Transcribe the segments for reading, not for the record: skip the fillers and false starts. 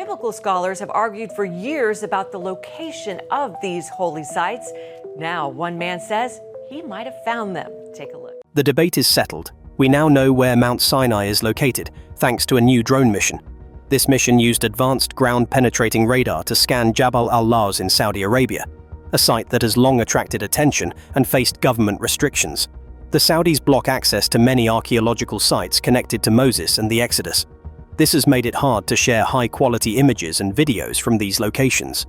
Biblical scholars have argued for years about the location of these holy sites. Now, one man says he might have found them. Take a look. The debate is settled. We now know where Mount Sinai is located, thanks to a new drone mission. This mission used advanced ground-penetrating radar to scan Jabal al-Lawz in Saudi Arabia, a site that has long attracted attention and faced government restrictions. The Saudis block access to many archaeological sites connected to Moses and the Exodus. This has made it hard to share high-quality images and videos from these locations.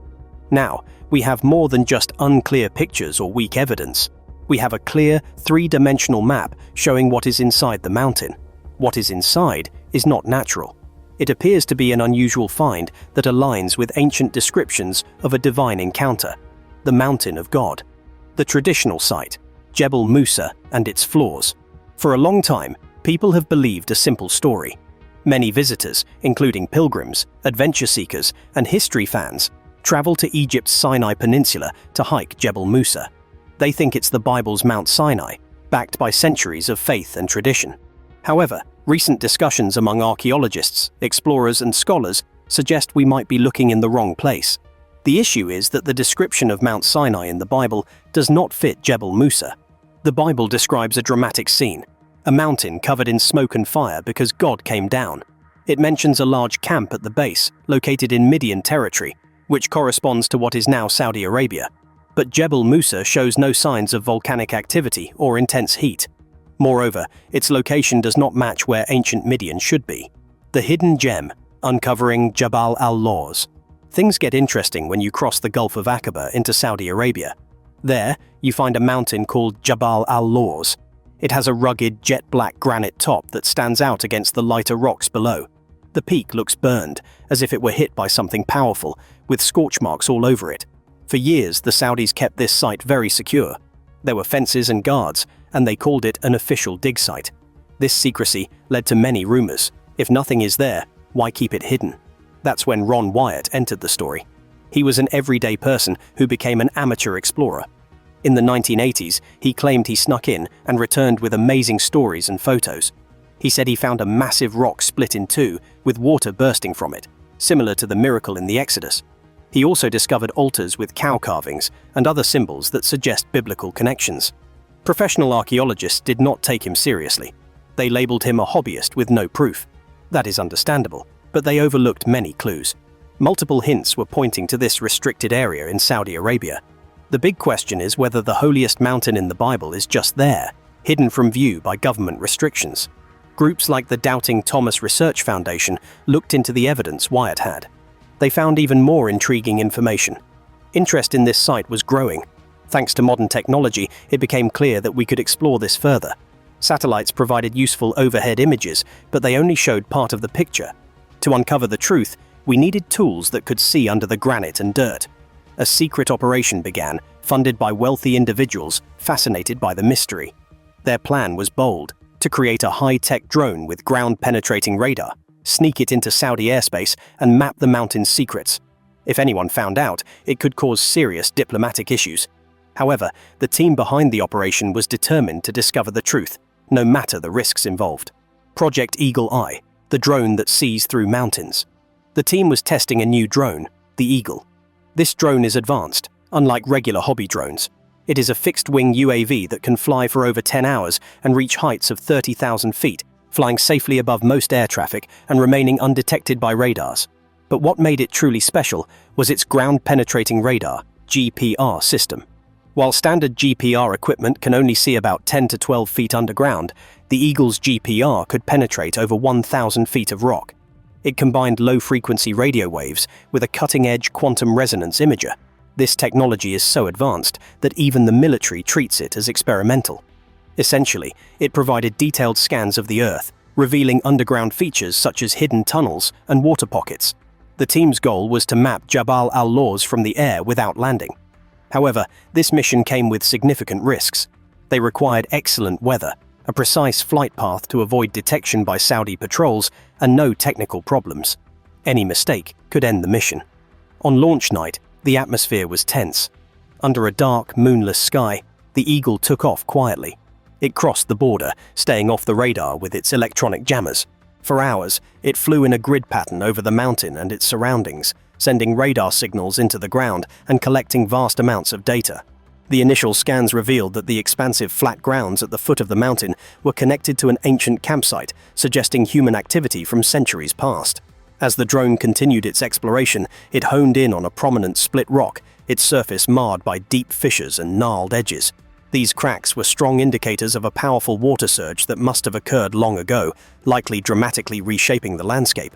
Now, we have more than just unclear pictures or weak evidence. We have a clear, three-dimensional map showing what is inside the mountain. What is inside is not natural. It appears to be an unusual find that aligns with ancient descriptions of a divine encounter, the Mountain of God. The traditional site, Jabal Musa, and its flaws. For a long time, people have believed a simple story. Many visitors, including pilgrims, adventure seekers, and history fans, travel to Egypt's Sinai Peninsula to hike Jabal Musa. They think it's the Bible's Mount Sinai, backed by centuries of faith and tradition. However, recent discussions among archaeologists, explorers, and scholars suggest we might be looking in the wrong place. The issue is that the description of Mount Sinai in the Bible does not fit Jabal Musa. The Bible describes a dramatic scene, a mountain covered in smoke and fire because God came down. It mentions a large camp at the base, located in Midian territory, which corresponds to what is now Saudi Arabia. But Jabal Musa shows no signs of volcanic activity or intense heat. Moreover, its location does not match where ancient Midian should be. The hidden gem, uncovering Jabal al-Lawz. Things get interesting when you cross the Gulf of Aqaba into Saudi Arabia. There, you find a mountain called Jabal al-Lawz. It has a rugged, jet-black granite top that stands out against the lighter rocks below. The peak looks burned, as if it were hit by something powerful, with scorch marks all over it. For years, the Saudis kept this site very secure. There were fences and guards, and they called it an official dig site. This secrecy led to many rumors. If nothing is there, why keep it hidden? That's when Ron Wyatt entered the story. He was an everyday person who became an amateur explorer. In the 1980s, he claimed he snuck in and returned with amazing stories and photos. He said he found a massive rock split in two, with water bursting from it, similar to the miracle in the Exodus. He also discovered altars with cow carvings and other symbols that suggest biblical connections. Professional archaeologists did not take him seriously. They labeled him a hobbyist with no proof. That is understandable, but they overlooked many clues. Multiple hints were pointing to this restricted area in Saudi Arabia. The big question is whether the holiest mountain in the Bible is just there, hidden from view by government restrictions. Groups like the Doubting Thomas Research Foundation looked into the evidence Wyatt had. They found even more intriguing information. Interest in this site was growing. Thanks to modern technology, it became clear that we could explore this further. Satellites provided useful overhead images, but they only showed part of the picture. To uncover the truth, we needed tools that could see under the granite and dirt. A secret operation began, funded by wealthy individuals fascinated by the mystery. Their plan was bold: to create a high-tech drone with ground-penetrating radar, sneak it into Saudi airspace, and map the mountain's secrets. If anyone found out, it could cause serious diplomatic issues. However, the team behind the operation was determined to discover the truth, no matter the risks involved. Project Eagle Eye, the drone that sees through mountains. The team was testing a new drone, the Eagle. This drone is advanced, unlike regular hobby drones. It is a fixed-wing UAV that can fly for over 10 hours and reach heights of 30,000 feet, flying safely above most air traffic and remaining undetected by radars. But what made it truly special was its ground-penetrating radar, GPR system. While standard GPR equipment can only see about 10 to 12 feet underground, the Eagle's GPR could penetrate over 1,000 feet of rock. It combined low-frequency radio waves with a cutting-edge quantum resonance imager. This technology is so advanced that even the military treats it as experimental. Essentially, it provided detailed scans of the Earth, revealing underground features such as hidden tunnels and water pockets. The team's goal was to map Jabal al-Lawz from the air without landing. However, this mission came with significant risks. They required excellent weather, a precise flight path to avoid detection by Saudi patrols, and no technical problems. Any mistake could end the mission. On launch night, the atmosphere was tense. Under a dark, moonless sky, the Eagle took off quietly. It crossed the border, staying off the radar with its electronic jammers. For hours, it flew in a grid pattern over the mountain and its surroundings, sending radar signals into the ground and collecting vast amounts of data. The initial scans revealed that the expansive flat grounds at the foot of the mountain were connected to an ancient campsite, suggesting human activity from centuries past. As the drone continued its exploration, it honed in on a prominent split rock, its surface marred by deep fissures and gnarled edges. These cracks were strong indicators of a powerful water surge that must have occurred long ago, likely dramatically reshaping the landscape.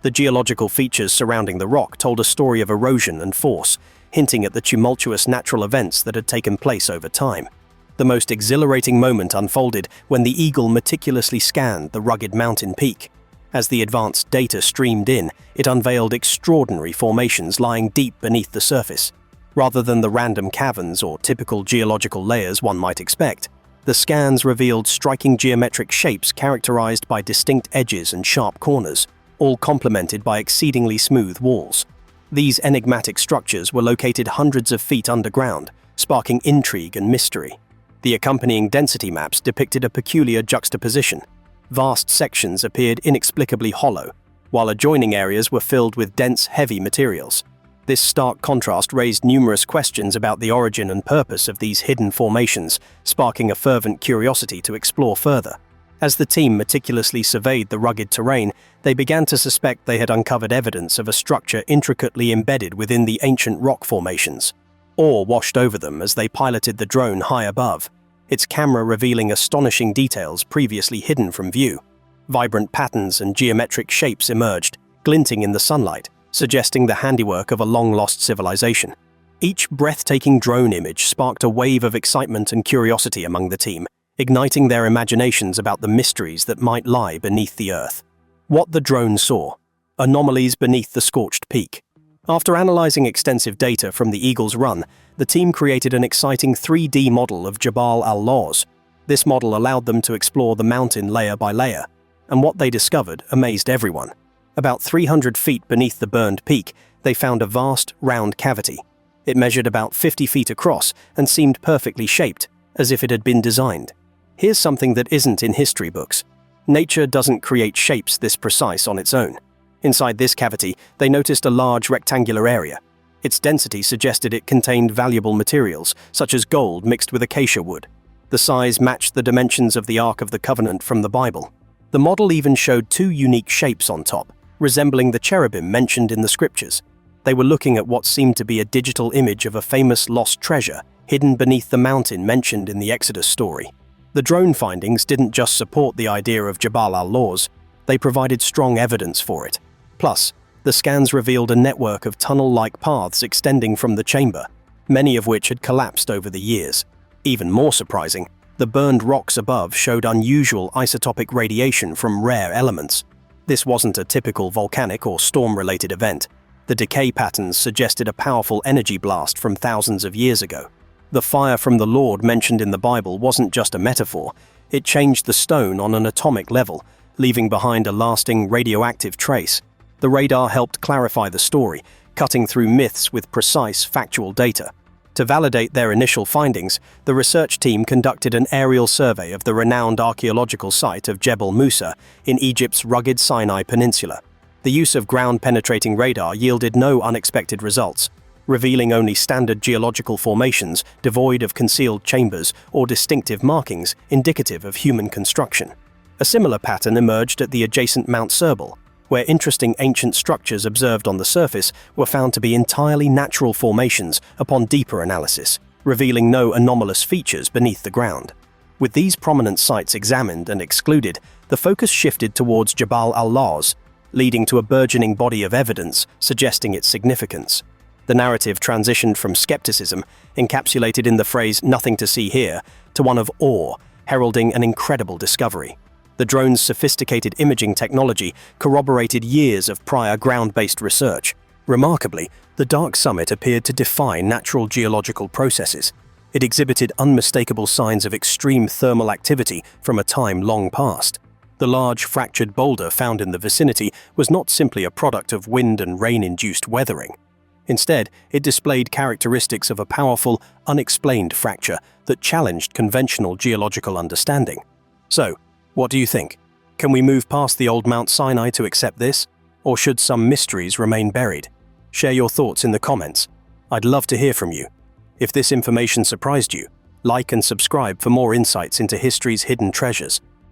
The geological features surrounding the rock told a story of erosion and force, hinting at the tumultuous natural events that had taken place over time. The most exhilarating moment unfolded when the eagle meticulously scanned the rugged mountain peak. As the advanced data streamed in, it unveiled extraordinary formations lying deep beneath the surface. Rather than the random caverns or typical geological layers one might expect, the scans revealed striking geometric shapes characterized by distinct edges and sharp corners, all complemented by exceedingly smooth walls. These enigmatic structures were located hundreds of feet underground, sparking intrigue and mystery. The accompanying density maps depicted a peculiar juxtaposition. Vast sections appeared inexplicably hollow, while adjoining areas were filled with dense, heavy materials. This stark contrast raised numerous questions about the origin and purpose of these hidden formations, sparking a fervent curiosity to explore further. As the team meticulously surveyed the rugged terrain, they began to suspect they had uncovered evidence of a structure intricately embedded within the ancient rock formations. Awe washed over them as they piloted the drone high above, its camera revealing astonishing details previously hidden from view. Vibrant patterns and geometric shapes emerged, glinting in the sunlight, suggesting the handiwork of a long-lost civilization. Each breathtaking drone image sparked a wave of excitement and curiosity among the team, igniting their imaginations about the mysteries that might lie beneath the earth. What the drone saw: anomalies beneath the scorched peak. After analyzing extensive data from the Eagle's run, the team created an exciting 3D model of Jabal al-Lawz. This model allowed them to explore the mountain layer by layer, and what they discovered amazed everyone. About 300 feet beneath the burned peak, they found a vast, round cavity. It measured about 50 feet across and seemed perfectly shaped, as if it had been designed. Here's something that isn't in history books. Nature doesn't create shapes this precise on its own. Inside this cavity, they noticed a large rectangular area. Its density suggested it contained valuable materials, such as gold mixed with acacia wood. The size matched the dimensions of the Ark of the Covenant from the Bible. The model even showed two unique shapes on top, resembling the cherubim mentioned in the scriptures. They were looking at what seemed to be a digital image of a famous lost treasure hidden beneath the mountain mentioned in the Exodus story. The drone findings didn't just support the idea of Jabal al-Lawz, they provided strong evidence for it. Plus, the scans revealed a network of tunnel-like paths extending from the chamber, many of which had collapsed over the years. Even more surprising, the burned rocks above showed unusual isotopic radiation from rare elements. This wasn't a typical volcanic or storm-related event. The decay patterns suggested a powerful energy blast from thousands of years ago. The fire from the Lord mentioned in the Bible wasn't just a metaphor, it changed the stone on an atomic level, leaving behind a lasting radioactive trace. The radar helped clarify the story, cutting through myths with precise, factual data. To validate their initial findings, the research team conducted an aerial survey of the renowned archaeological site of Jabal Musa in Egypt's rugged Sinai Peninsula. The use of ground-penetrating radar yielded no unexpected results, revealing only standard geological formations devoid of concealed chambers or distinctive markings indicative of human construction. A similar pattern emerged at the adjacent Mount Sinai, where interesting ancient structures observed on the surface were found to be entirely natural formations upon deeper analysis, revealing no anomalous features beneath the ground. With these prominent sites examined and excluded, the focus shifted towards Jabal al-Lawz, leading to a burgeoning body of evidence suggesting its significance. The narrative transitioned from skepticism, encapsulated in the phrase "nothing to see here," to one of awe, heralding an incredible discovery. The drone's sophisticated imaging technology corroborated years of prior ground-based research. Remarkably, the dark summit appeared to defy natural geological processes. It exhibited unmistakable signs of extreme thermal activity from a time long past. The large fractured boulder found in the vicinity was not simply a product of wind and rain-induced weathering. Instead, it displayed characteristics of a powerful, unexplained fracture that challenged conventional geological understanding. So, what do you think? Can we move past the old Mount Sinai to accept this? Or should some mysteries remain buried? Share your thoughts in the comments. I'd love to hear from you. If this information surprised you, like and subscribe for more insights into history's hidden treasures.